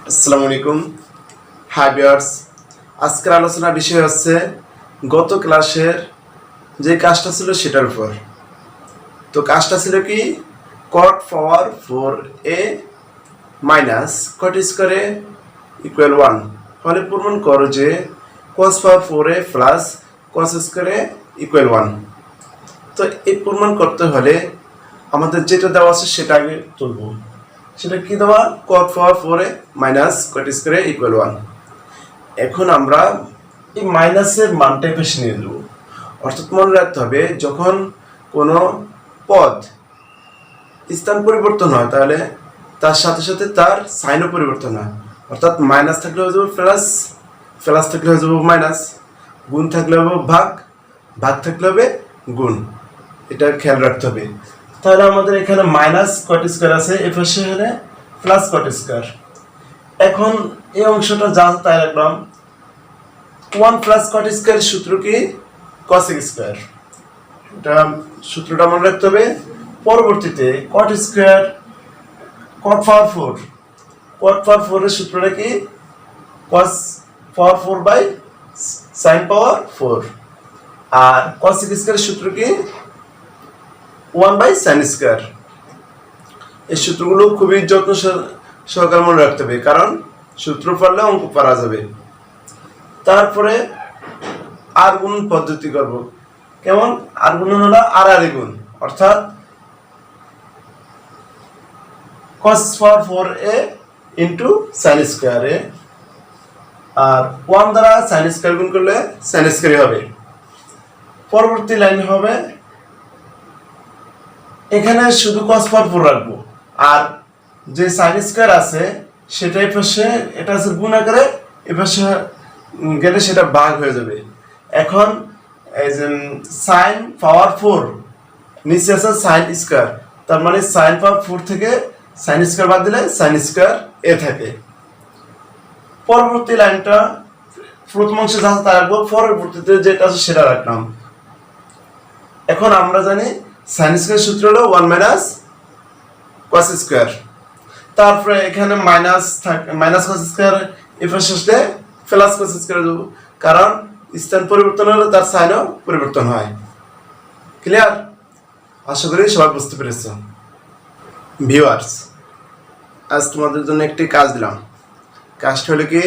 আসসালামু আলাইকুম। Hi viewers, আজকের আলোচনার বিষয় হচ্ছে গত ক্লাসের যে কাজটা ছিল সেটার উপর। তো কাজটা ছিল কি, cot পাওয়ার 4a মাইনাস cot স্কয়ারে ইকুয়াল 1 ফলে প্রমাণ করো যে cos পাওয়ার 4a প্লাস cos স্কয়ারে ইকুয়াল 1। তো এই প্রমাণ করতে হলে আমাদের যেটা দেওয়া আছে সেটা আগে তুলব। সেটা কি দেওয়া, cot পাওয়ার 4a মাইনাস cot স্কয়ারে ইকুয়াল 1। এখন আমরা এই মাইনাসের মানটা পেশে নিয়ে দেবো। অর্থাৎ মনে রাখতে হবে, যখন কোনো পদ স্থান পরিবর্তন হয় তাহলে তার সাথে সাথে তার সাইনও পরিবর্তন হয়। অর্থাৎ মাইনাস থাকলে হয়ে যাবে প্লাস, প্লাস থাকলে হয়ে যাবে মাইনাস, গুণ থাকলে হবে ভাগ, ভাগ থাকলে হবে গুণ। এটা খেয়াল রাখতে হবে। তাহলে আমাদের এখানে মাইনাস cot স্কয়ার আছে, এ পাশে হলে প্লাস cot স্কয়ার। এখন এই অংশটা যা তাই রাখলাম। 1 প্লাস cot স্কয়ার সূত্র কি, cosec স্কয়ার। এটা সূত্রটা মনে রাখতে হবে। পরবর্তীতে cot square, cot power 4, cot power 4 এর সূত্রটা কি, cos power 4 by sin power 4। আর cosec স্কয়ারের সূত্র কি, 1 বাই sin স্কয়ার। এই সূত্রগুলো খুবই যত্ন সহকারে মনে রাখতে হবে, কারণ সূত্র পড়লে অঙ্ক পারা যাবে। তারপরে আর গুণ পদ্ধতি করব। কেমন আর গুণ হলো আর গুণ, অর্থাৎ cos পাওয়ার 4a ইনটু sin স্কয়ারে, আর 1 দ্বারা sin স্কয়ার গুণ করলে sin স্কয়ারই হবে। পরবর্তী লাইন হবে, এখানে শুধু cos পাওয়ার 4 রাখবো, আর যে sin স্কয়ার আছে সেটাই পাশে, এটা আছে গুণ আকারে, এপাশে গেলে সেটা ভাগ হয়ে যাবে। এখন এই যে sin পাওয়ার 4 নিচে আছে sin স্কয়ার, তার মানে sin পাওয়ার 4 থেকে sin স্কয়ার বাদ দিলে sin স্কয়ার এ থাকে। পরবর্তী লাইনটা প্রথম অংশে যা তা রাখবো, পরবর্তীতে যেটা আছে সেটা রাখলাম। এখন আমরা জানি sin স্কয়ার সূত্র হলো 1 মাইনাস cos স্কয়ার। তারপরে এখানে মাইনাস থাকে, মাইনাস cos স্কয়ার এর সাথে প্লাস cos স্কয়ার দেব, কারণ স্থান পরিবর্তন হলে তার সাইনও পরিবর্তন হয়। ক্লিয়ার? আশা করি সবাই বুঝতে পেরেছো। ভিউয়ার্স, আজ তোমাদের জন্য একটি কাজ দিলাম। কাজটা হলো কি,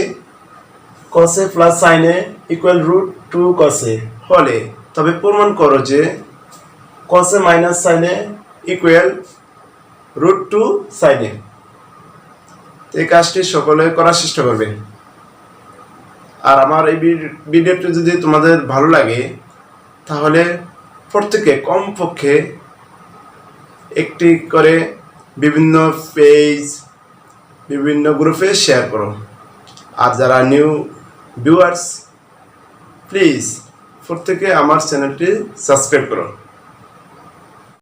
cos a plus sin a equal √2 cos a হলে তবে প্রমাণ করো যে cos a minus sin a equal √2 sin a। এই কাজটি সকলে করার চেষ্টা করবে। আর আমার এই ভিডিওটি যদি তোমাদের ভালো লাগে তাহলে প্রত্যেকে কমপক্ষে একটি করে বিভিন্ন পেজ, বিভিন্ন গ্রুপে শেয়ার করো। আর যারা নিউ ভিউয়ার্স, প্লিজ প্রত্যেকে আমার চ্যানেলটি সাবস্ক্রাইব করো।